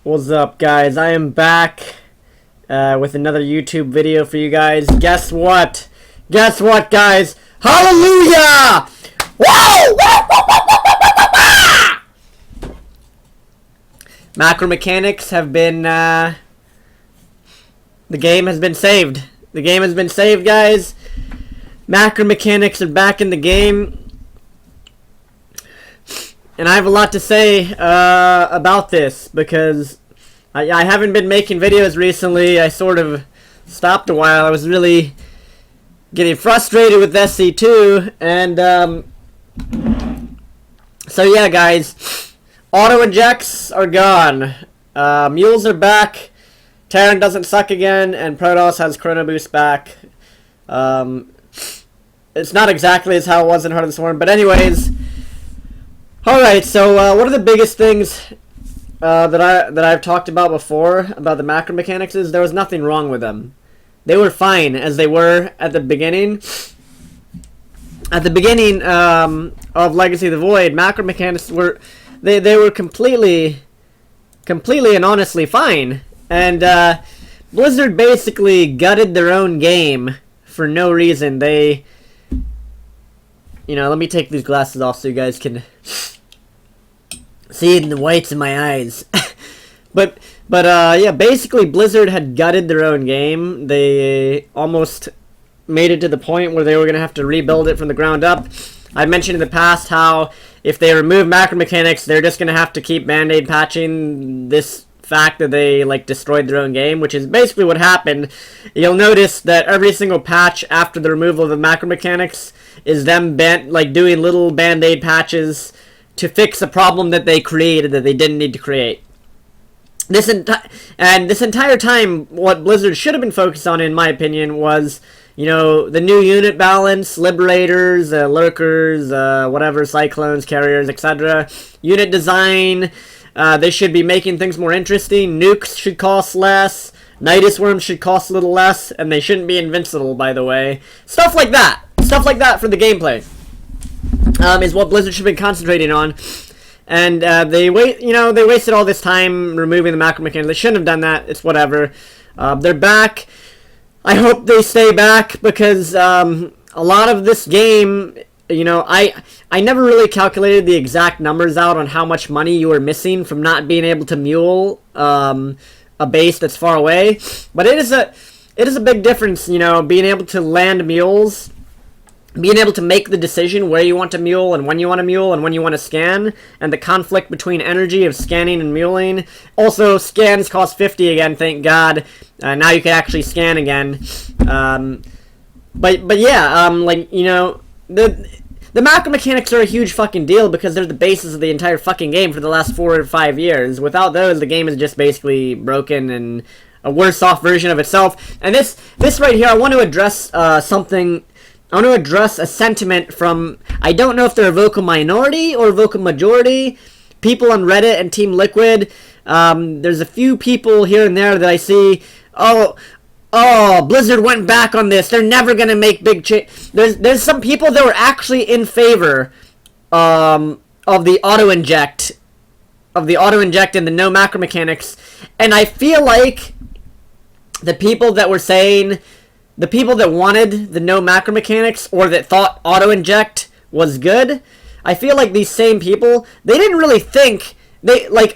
What's up, guys? I am back with another YouTube video for you guys. Guess what? Guess what, guys? Hallelujah! Whoa! Macro mechanics have been, the game has been saved. The game has been saved, guys. Macro mechanics are back in the game. And I have a lot to say about this because I haven't been making videos recently. I sort of stopped a while. I was really getting frustrated with SC2. And so yeah, guys. Auto ejects are gone. Mules are back. Terran doesn't suck again. And Protoss has Chrono Boost back. It's not exactly as how it was in Heart of the Swarm. But anyways. Alright, so one of the biggest things that I've talked about before about the macro mechanics is there was nothing wrong with them. They were fine as they were at the beginning. At the beginning of Legacy of the Void, macro mechanics were they were completely and honestly fine. And Blizzard basically gutted their own game for no reason. They, let me take these glasses off so you guys can see the whites in my eyes. but yeah, basically Blizzard had gutted their own game. They almost made it to the point where they were going to have to rebuild it from the ground up. I mentioned in the past how if they remove macro mechanics, they're just going to have to keep band-aid patching this fact that they destroyed their own game, which is basically what happened. You'll notice that every single patch after the removal of the macro mechanics is them doing little band-aid patches to fix a problem that they created that they didn't need to create. This entire time, what Blizzard should have been focused on, in my opinion, was, the new unit balance, liberators, lurkers, whatever, cyclones, carriers, etc. Unit design. They should be making things more interesting. Nukes should cost less. Nidus worms should cost a little less, and they shouldn't be invincible, by the way. Stuff like that. Stuff like that for the gameplay. Is what Blizzard should have been concentrating on, and they wasted all this time removing the macro mechanics. They shouldn't have done that. It's whatever. They're back. I hope they stay back because a lot of this game, I never really calculated the exact numbers out on how much money you were missing from not being able to mule a base that's far away. But it is a big difference, being able to land mules. Being able to make the decision where you want to mule and when you want to mule and when you want to scan, and the conflict between energy of scanning and muling. Also, scans cost 50 again, thank God. Now you can actually scan again. But yeah, the macro mechanics are a huge fucking deal because they're the basis of the entire fucking game for the last 4 or 5 years. Without those, the game is just basically broken and a worse off version of itself. And this right here, I want to address something. I want to address a sentiment from, I don't know if they're a vocal minority or a vocal majority, people on Reddit and Team Liquid. There's a few people here and there that I see, oh, Blizzard went back on this. They're never going to make big change. There's some people that were actually in favor of the auto-inject, and the no macro mechanics. And I feel like the people that were saying, the people that wanted the no macro mechanics or that thought auto-inject was good, I feel like these same people, they didn't really think,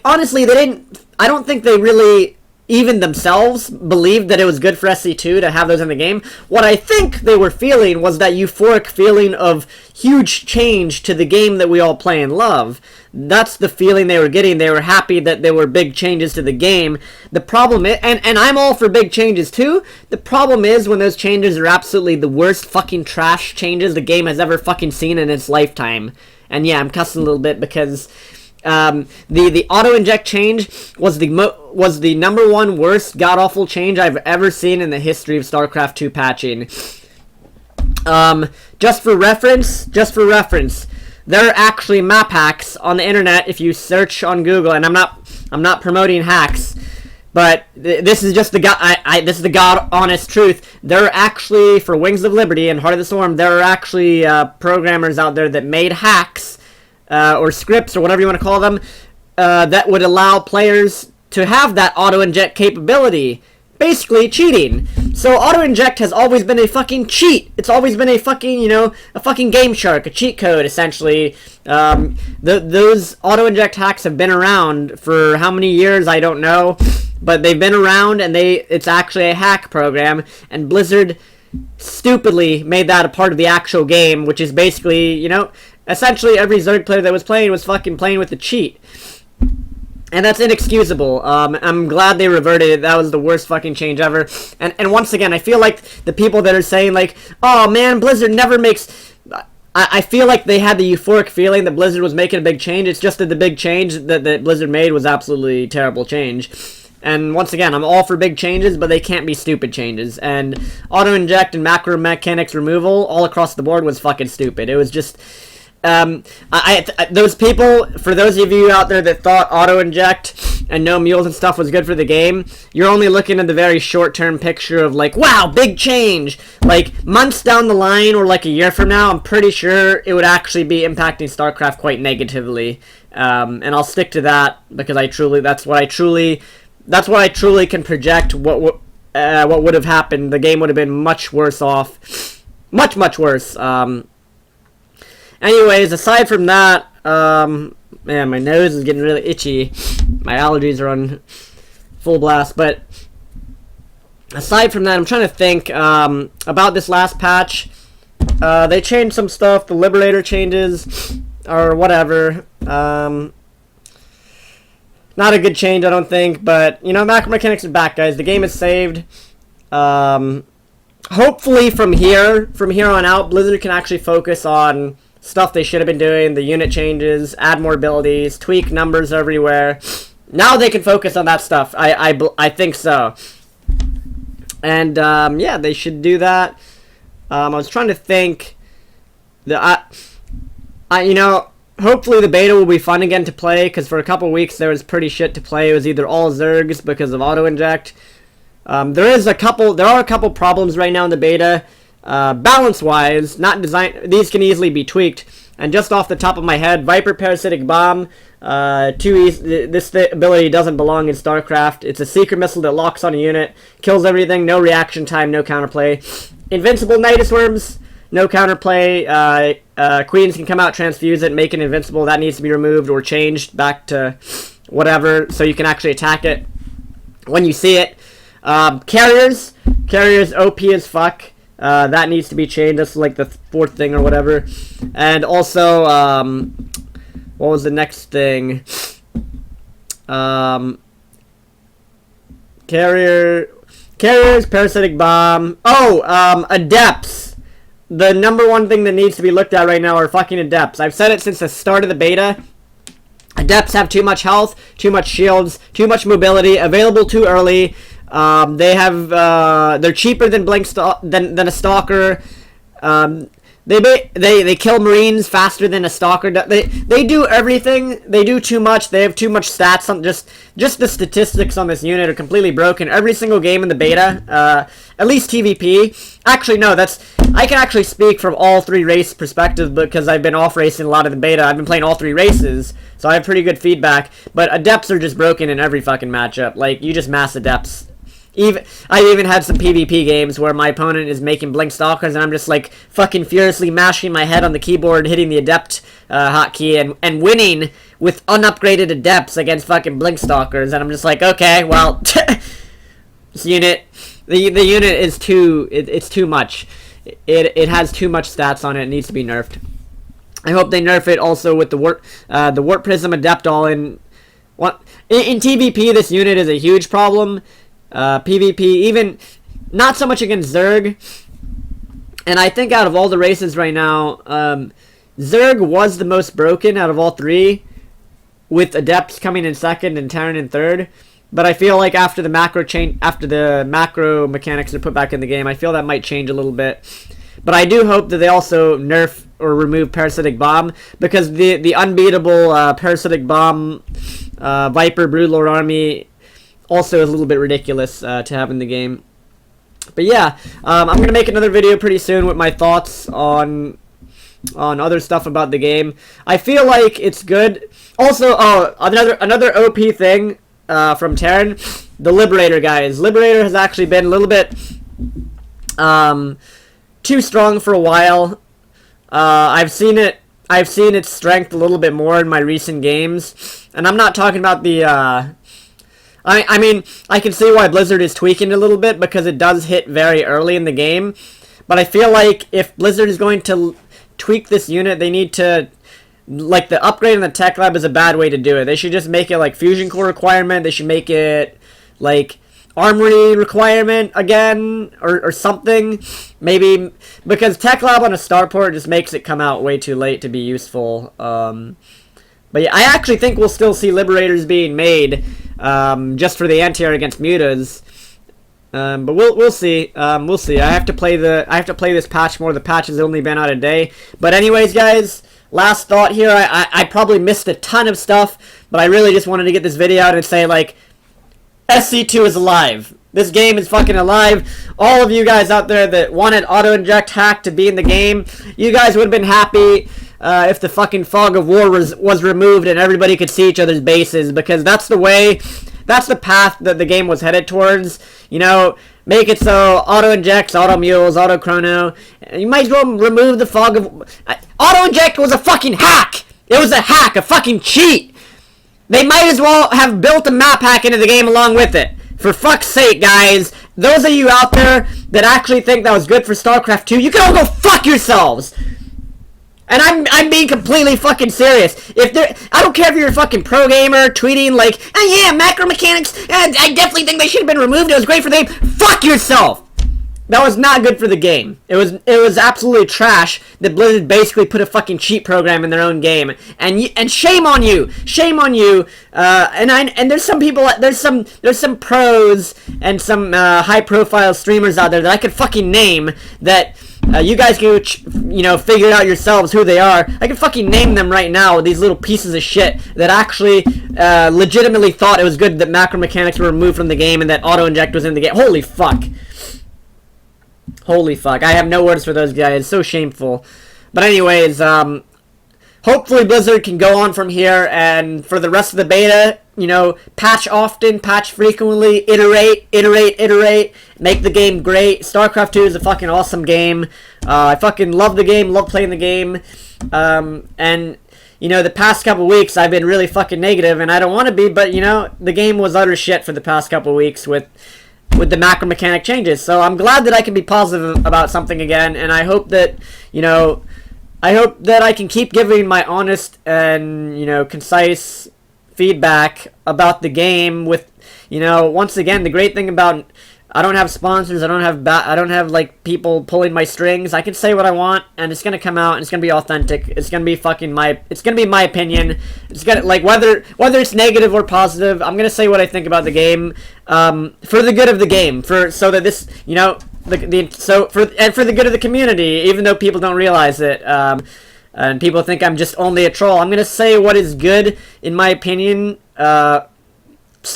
honestly, I don't think they really even themselves believed that it was good for SC2 to have those in the game. What I think they were feeling was that euphoric feeling of huge change to the game that we all play and love. That's the feeling they were getting. They were happy that there were big changes to the game. The problem is, and I'm all for big changes too, the problem is when those changes are absolutely the worst fucking trash changes the game has ever fucking seen in its lifetime. And yeah, I'm cussing a little bit because the auto inject change was the number one worst god awful change I've ever seen in the history of StarCraft 2 patching. Just for reference, there are actually map hacks on the internet if you search on Google, and I'm not promoting hacks, but this is just this is the god honest truth. There are actually, for Wings of Liberty and Heart of the Swarm, there are actually programmers out there that made hacks or scripts or whatever you want to call them that would allow players to have that auto-inject capability. Basically cheating. So auto-inject has always been a fucking cheat. It's always been a fucking, a fucking game shark, a cheat code, essentially. Those auto-inject hacks have been around for how many years, I don't know. But they've been around, and it's actually a hack program. And Blizzard stupidly made that a part of the actual game, which is basically, essentially every Zerg player that was playing was fucking playing with the cheat. And that's inexcusable. I'm glad they reverted it. That was the worst fucking change ever. And once again, I feel like the people that are saying, like, oh man, Blizzard never makes... I feel like they had the euphoric feeling that Blizzard was making a big change. It's just that the big change that Blizzard made was absolutely terrible change. And once again, I'm all for big changes, but they can't be stupid changes. And auto-inject and macro mechanics removal all across the board was fucking stupid. It was just... those people, for those of you out there that thought auto-inject and no mules and stuff was good for the game, you're only looking at the very short-term picture of, like, wow, big change. Like, months down the line or, like, a year from now, I'm pretty sure it would actually be impacting StarCraft quite negatively. And I'll stick to that because that's what I truly can project what would have happened. The game would have been much worse off. Much, much worse. Anyways, aside from that, man, my nose is getting really itchy. My allergies are on full blast. But aside from that, I'm trying to think about this last patch. They changed some stuff. The Liberator changes, or whatever. Not a good change, I don't think. But, macro mechanics are back, guys. The game is saved. Hopefully from here on out, Blizzard can actually focus on stuff they should have been doing, the unit changes, add more abilities, tweak numbers everywhere. Now they can focus on that stuff. I think so. And, yeah, they should do that. I was trying to think. Hopefully the beta will be fun again to play, because for a couple weeks there was pretty shit to play. It was either all Zergs because of auto-inject. There are a couple problems right now in the beta. Balance-wise, not design. These can easily be tweaked. And just off the top of my head, Viper Parasitic Bomb. This ability doesn't belong in StarCraft. It's a secret missile that locks on a unit, kills everything, no reaction time, no counterplay. Invincible Nidus Worms, no counterplay. Queens can come out, transfuse it, make it invincible. That needs to be removed or changed back to whatever, so you can actually attack it when you see it. Carriers OP as fuck. That needs to be changed. That's like the fourth thing or whatever. And also, what was the next thing? Carriers, Parasitic Bomb. Oh, Adepts. The number one thing that needs to be looked at right now are fucking Adepts. I've said it since the start of the beta. Adepts have too much health, too much shields, too much mobility, available too early. They're cheaper than than a Stalker. They kill Marines faster than a Stalker. They do everything. They do too much. They have too much stats on just the statistics on this unit are completely broken. Every single game in the beta, at least TVP. Actually, no, I can actually speak from all three race perspectives because I've been off racing a lot of the beta. I've been playing all three races, so I have pretty good feedback. But Adepts are just broken in every fucking matchup. Like, you just mass Adepts. I even had some PvP games where my opponent is making Blink Stalkers and I'm just like fucking furiously mashing my head on the keyboard, hitting the Adept hotkey and winning with unupgraded Adepts against fucking Blink Stalkers, and I'm just like, okay, well, this unit, the unit is it's too much. It has too much stats on it. It needs to be nerfed. I hope they nerf it also with the Warp Prism Adept all in. In TvP, this unit is a huge problem. PvP, even not so much against Zerg, and I think out of all the races right now, Zerg was the most broken out of all three, with Adepts coming in second and Terran in third. But I feel like after the macro mechanics are put back in the game, I feel that might change a little bit. But I do hope that they also nerf or remove Parasitic Bomb, because the unbeatable Parasitic Bomb Viper Broodlord army also is a little bit ridiculous to have in the game. But yeah, I'm going to make another video pretty soon with my thoughts on other stuff about the game. I feel like it's good. Also, another OP thing from Terran. The Liberator, guys. Liberator has actually been a little bit too strong for a while. I've seen its strength a little bit more in my recent games, and I'm not talking about the. I mean, I can see why Blizzard is tweaking a little bit because it does hit very early in the game, but I feel like if Blizzard is going to tweak this unit, they need to. Like, the upgrade in the tech lab is a bad way to do it. They should just make it like fusion core requirement. They should make it like armory requirement again or something. Maybe because tech lab on a starport just makes it come out way too late to be useful. But yeah, I actually think we'll still see Liberators being made just for the anti-air against mutas. But we'll see. We'll see. I have to play this patch more. The patch has only been out a day. But anyways, guys. Last thought here, I probably missed a ton of stuff, but I really just wanted to get this video out and say, like, SC2 is alive. This game is fucking alive. All of you guys out there that wanted auto-inject hack to be in the game, you guys would have been happy if the fucking fog of war was removed and everybody could see each other's bases, because that's the way, that's the path that the game was headed towards. You know, make it so auto-injects, auto-mules, auto-chrono. You might as well remove the fog of... Auto-inject was a fucking hack! It was a hack, a fucking cheat! They might as well have built a map hack into the game along with it. For fuck's sake, guys. Those of you out there that actually think that was good for StarCraft 2, you can all go fuck yourselves! And I'm being completely fucking serious. I don't care if you're a fucking pro gamer tweeting like, oh yeah, macro mechanics, I definitely think they should have been removed, it was great for the game. Fuck yourself! That was not good for the game. It was absolutely trash that Blizzard basically put a fucking cheat program in their own game. And shame on you. Shame on you. And there's some people, there's some pros and some high profile streamers out there that I could fucking name that you guys can, you know, figure out yourselves who they are. I can fucking name them right now, these little pieces of shit that actually legitimately thought it was good that macro mechanics were removed from the game and that auto-inject was in the game. Holy fuck. Holy fuck. I have no words for those guys. So shameful. But anyways, hopefully Blizzard can go on from here, and for the rest of the beta, you know, patch often, patch frequently, iterate, make the game great. StarCraft 2 is a fucking awesome game. I fucking love the game, love playing the game. And, you know, the past couple weeks I've been really fucking negative, and I don't want to be, but, you know, the game was utter shit for the past couple weeks with the macro mechanic changes. So I'm glad that I can be positive about something again, and I hope that, you know, I hope that I can keep giving my honest and, you know, concise feedback about the game with, you know, once again, the great thing about, I don't have sponsors, I don't have like people pulling my strings. I can say what I want, and it's gonna come out, and it's gonna be authentic. It's gonna be fucking it's gonna be my opinion. It's gonna, like, whether it's negative or positive, I'm gonna say what I think about the game, for the good of the game, so that this, you know, for the good of the community, even though people don't realize it, and people think I'm just only a troll. I'm gonna say what is good in my opinion, so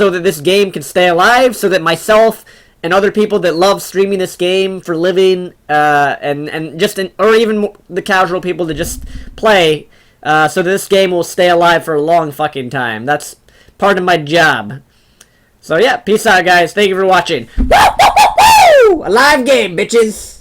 that this game can stay alive, so that myself and other people that love streaming this game for living, or even the casual people that just play, so this game will stay alive for a long fucking time. That's part of my job. So yeah, peace out, guys. Thank you for watching. Woo, woo, woo, woo! A live game, bitches.